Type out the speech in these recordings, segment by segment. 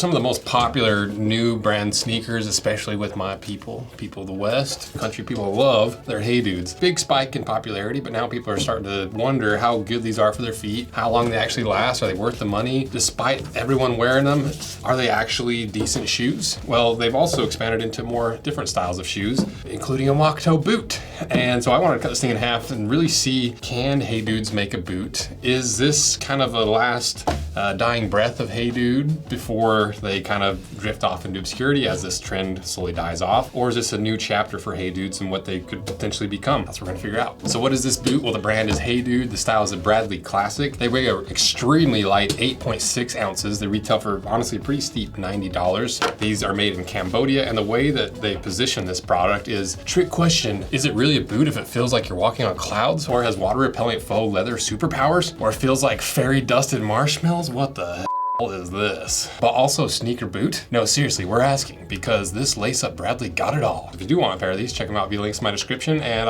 some of the most popular new brand sneakers, especially with my people of the West, country people love, they're Hey Dudes. Big spike in popularity, but now people are starting to wonder how good these are for their feet, how long they actually last, are they worth the money? Despite everyone wearing them, are they actually decent shoes? Well, they've also expanded into more different styles of shoes, including a walk toe boot. And so I wanted to cut this thing in half and really see, can Hey Dudes make a boot? Is this kind of a last dying breath of Hey Dude before they kind of drift off into obscurity as this trend slowly dies off? Or is this a new chapter for Hey Dudes and what they could potentially become? That's what we're gonna figure out. So what is this boot? Well, the brand is Hey Dude. The style is a Bradley Classic. They weigh an extremely light 8.6 ounces. They retail for honestly a pretty steep $90. These are made in Cambodia, and the way that they position this product is, trick question, is it really a boot if it feels like you're walking on clouds, or has water repellent faux leather superpowers, or it feels like fairy dusted marshmallows? What the hell is this? But also sneaker boot? No, seriously, we're asking because this lace-up Bradley got it all. If you do want a pair of these, check them out via links in my description. And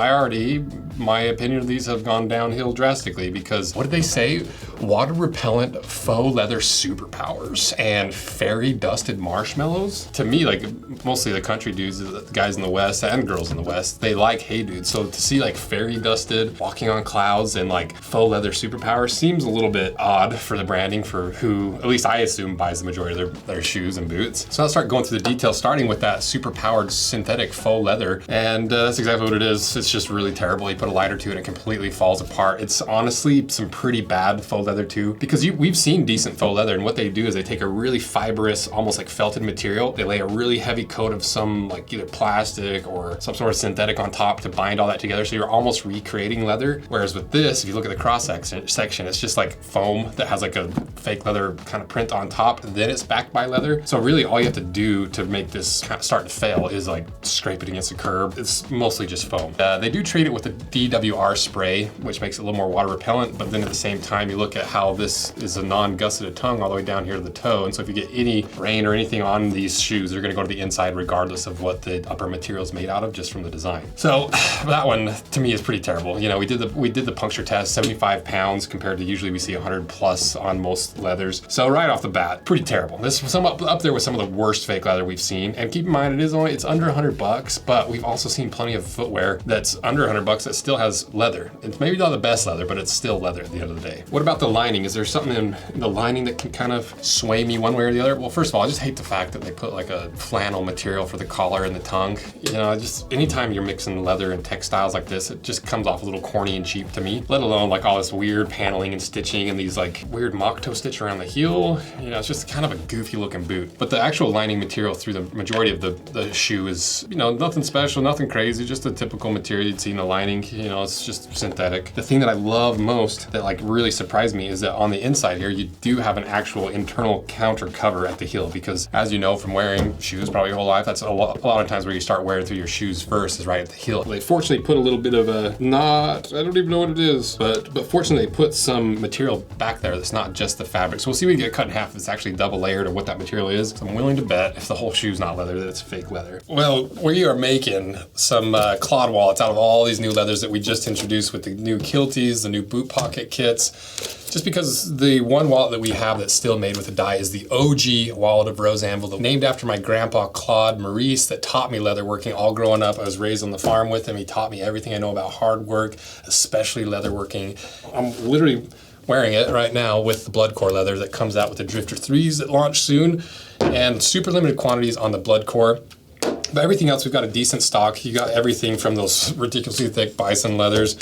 my opinion of these have gone downhill drastically because what did they say? Water repellent faux leather superpowers and fairy dusted marshmallows? To me, like mostly the country dudes, the guys in the West and girls in the West, they like Hey Dude. So to see like fairy dusted, walking on clouds and like faux leather superpowers seems a little bit odd for the branding for who, at least I assume, buys the majority of their shoes and boots. So I'll start going through the details, starting with that super powered synthetic faux leather. And that's exactly what it is. It's just really terrible. You put a light or two and it completely falls apart. It's honestly some pretty bad faux leather too, because we've seen decent faux leather, and what they do is they take a really fibrous, almost like felted material. They lay a really heavy coat of some like either plastic or some sort of synthetic on top to bind all that together. So you're almost recreating leather. Whereas with this, if you look at the cross section, it's just like foam that has like a fake leather kind of print on top, and then it's backed by leather. So really all you have to do to make this kind of start to fail is like scrape it against a curb. It's mostly just foam. They do treat it with a DWR spray, which makes it a little more water repellent, but then at the same time, you look at how this is a non-gusseted tongue all the way down here to the toe. And so if you get any rain or anything on these shoes, they're gonna go to the inside regardless of what the upper material is made out of, just from the design. So that one to me is pretty terrible. You know, we did the puncture test, 75 pounds compared to usually we see 100 plus on most leathers. So right off the bat, pretty terrible. This is up there with some of the worst fake leather we've seen. And keep in mind, it's under $100, but we've also seen plenty of footwear that's under $100 that still has leather. It's maybe not the best leather, but it's still leather at the end of the day. What about the lining? Is there something in the lining that can kind of sway me one way or the other? Well, first of all, I just hate the fact that they put like a flannel material for the collar and the tongue. You know, just anytime you're mixing leather and textiles like this, it just comes off a little corny and cheap to me, let alone like all this weird paneling and stitching and these like weird mock toe stitch around the heel. You know, it's just kind of a goofy looking boot. But the actual lining material through the majority of the shoe is, you know, nothing special, nothing crazy, just a typical material you'd see in the lining. You know, it's just synthetic. The thing that I love most that like really surprised me is that on the inside here, you do have an actual internal counter cover at the heel, because as you know from wearing shoes probably your whole life, that's a lot of times where you start wearing through your shoes first is right at the heel. They fortunately put a little bit of a knot, I don't even know what it is, but fortunately they put some material back there that's not just the fabric. So we'll see when we get cut in half if it's actually double layered or what that material is. So I'm willing to bet if the whole shoe's not leather that it's fake leather. Well, we are making some clod wallets out of all these new leathers that we just introduced with the new kilties, the new boot pocket kits. Just because the one wallet that we have that's still made with a dye is the OG wallet of Rose Anvil, named after my grandpa Claude Maurice that taught me leatherworking all growing up. I was raised on the farm with him. He taught me everything I know about hard work, especially leatherworking. I'm literally wearing it right now with the blood core leather that comes out with the Drifter 3s that launch soon, and super limited quantities on the blood core. But everything else, we've got a decent stock. You got everything from those ridiculously thick bison leathers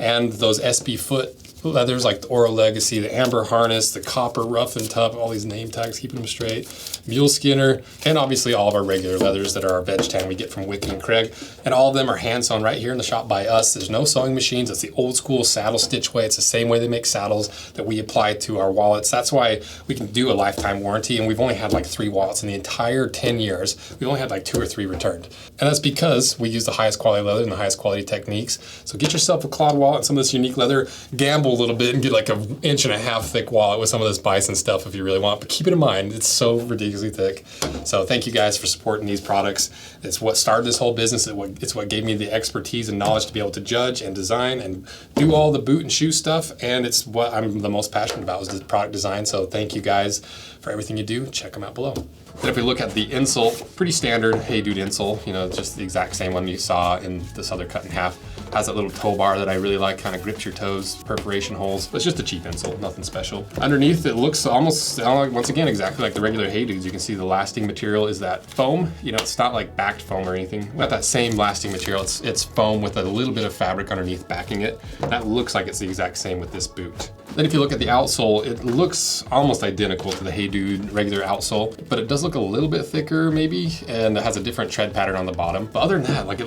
and those SB foot leathers like the Oro Legacy, the Amber Harness, the Copper Rough and Tough, all these name tags keeping them straight, Mule Skinner, and obviously all of our regular leathers that are our veg tan we get from Wicked and Craig. And all of them are hand sewn right here in the shop by us. There's no sewing machines. It's the old school saddle stitch way. It's the same way they make saddles that we apply to our wallets. That's why we can do a lifetime warranty, and we've only had like 3 wallets in the entire 10 years. We've only had like 2 or 3 returned. And that's because we use the highest quality leather and the highest quality techniques. So get yourself a Claude wallet and some of this unique leather. Gamble gamble a little bit and get like an 1.5 inch thick wallet with some of this bison stuff if you really want. But keep it in mind, it's so ridiculously thick. So thank you guys for supporting these products. It's what started this whole business. It's what gave me the expertise and knowledge to be able to judge and design and do all the boot and shoe stuff. And it's what I'm the most passionate about is the product design. So thank you guys for everything you do. Check them out below. Then if we look at the insole, pretty standard Hey Dude insole, you know, just the exact same one you saw in this other cut in half. Has that little toe bar that I really like, kind of grips your toes, perforation holes. But it's just a cheap insole, nothing special. Underneath, it looks almost, once again, exactly like the regular Hey Dudes. You can see the lasting material is that foam. You know, it's not like backed foam or anything. Not that same lasting material. It's foam with a little bit of fabric underneath backing it. That looks like it's the exact same with this boot. Then if you look at the outsole, it looks almost identical to the Hey Dude regular outsole, but it does look a little bit thicker maybe, and it has a different tread pattern on the bottom. But other than that, like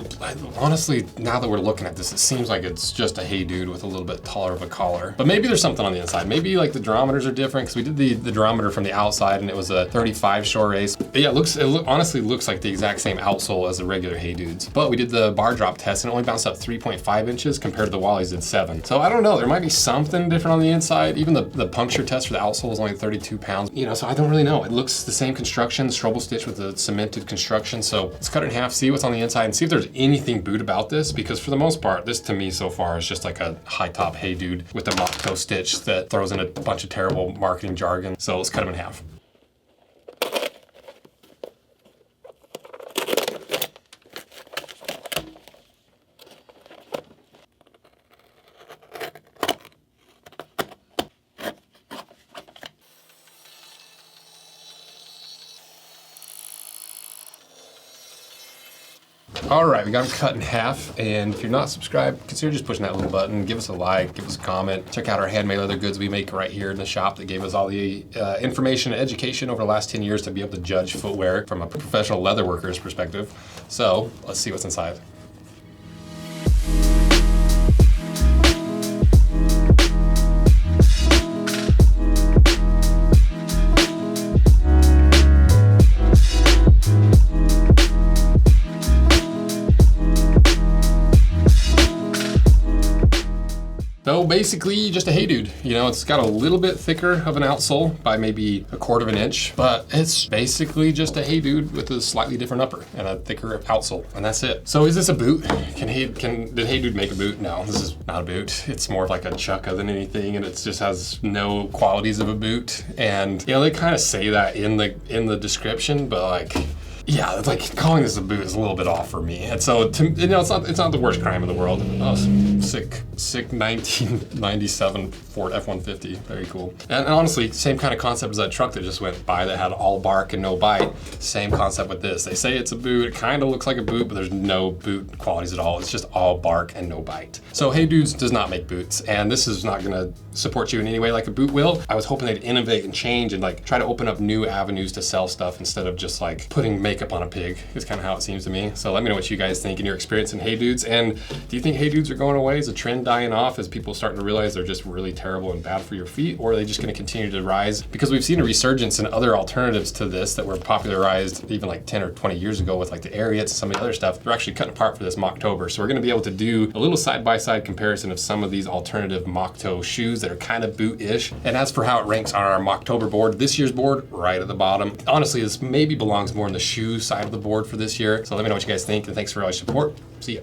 honestly, now that we're looking at this, it seems like it's just a Hey Dude with a little bit taller of a collar. But maybe there's something on the inside. Maybe like the durometers are different, because we did the durometer from the outside and it was a 35 shore race. But yeah, it honestly looks like the exact same outsole as the regular Hey Dudes. But we did the bar drop test and it only bounced up 3.5 inches compared to the Wally's did 7. So I don't know, there might be something different on the inside. Even the puncture test for the outsole is only 32 pounds. You know, so I don't really know. It looks the same construction, strobel stitch with the cemented construction. So let's cut it in half, see what's on the inside, and see if there's anything boot about this, because for the most part, this to me so far is just like a high top Hey Dude with a mock toe stitch that throws in a bunch of terrible marketing jargon. So let's cut them in half. All right, we got them cut in half, and if you're not subscribed, consider just pushing that little button. Give us a like, give us a comment. Check out our handmade leather goods we make right here in the shop that gave us all the information and education over the last 10 years to be able to judge footwear from a professional leather worker's perspective. So let's see what's inside. So basically just a Hey Dude. You know, it's got a little bit thicker of an outsole by maybe 1/4 inch, but it's basically just a Hey Dude with a slightly different upper and a thicker outsole, and that's it. So is this a boot? Did Hey Dude make a boot? No, this is not a boot. It's more of like a chukka than anything, and it just has no qualities of a boot. And you know, they kind of say that in the description, but like, yeah, like calling this a boot is a little bit off for me. And so, you know, it's not the worst crime in the world. Oh, sick 1997 Ford F-150, very cool. And honestly, same kind of concept as that truck that just went by that had all bark and no bite. Same concept with this. They say it's a boot, it kind of looks like a boot, but there's no boot qualities at all. It's just all bark and no bite. So Hey Dudes does not make boots, and this is not gonna support you in any way like a boot will. I was hoping they'd innovate and change and like try to open up new avenues to sell stuff instead of just like putting makeup on a pig. It's kind of how it seems to me. So let me know what you guys think and your experience in Hey Dudes. And do you think Hey Dudes are going away? Is the trend dying off as people starting to realize they're just really terrible and bad for your feet? Or are they just going to continue to rise? Because we've seen a resurgence in other alternatives to this that were popularized even like 10 or 20 years ago with like the Ariats and some of the other stuff. They're actually cutting apart for this Mocktober. So we're going to be able to do a little side-by-side comparison of some of these alternative mock toe shoes that are kind of boot-ish. And as for how it ranks on our Mocktober board, this year's board, right at the bottom. Honestly, this maybe belongs more in the shoe side of the board for this year. So let me know what you guys think, and thanks for all your support. See ya.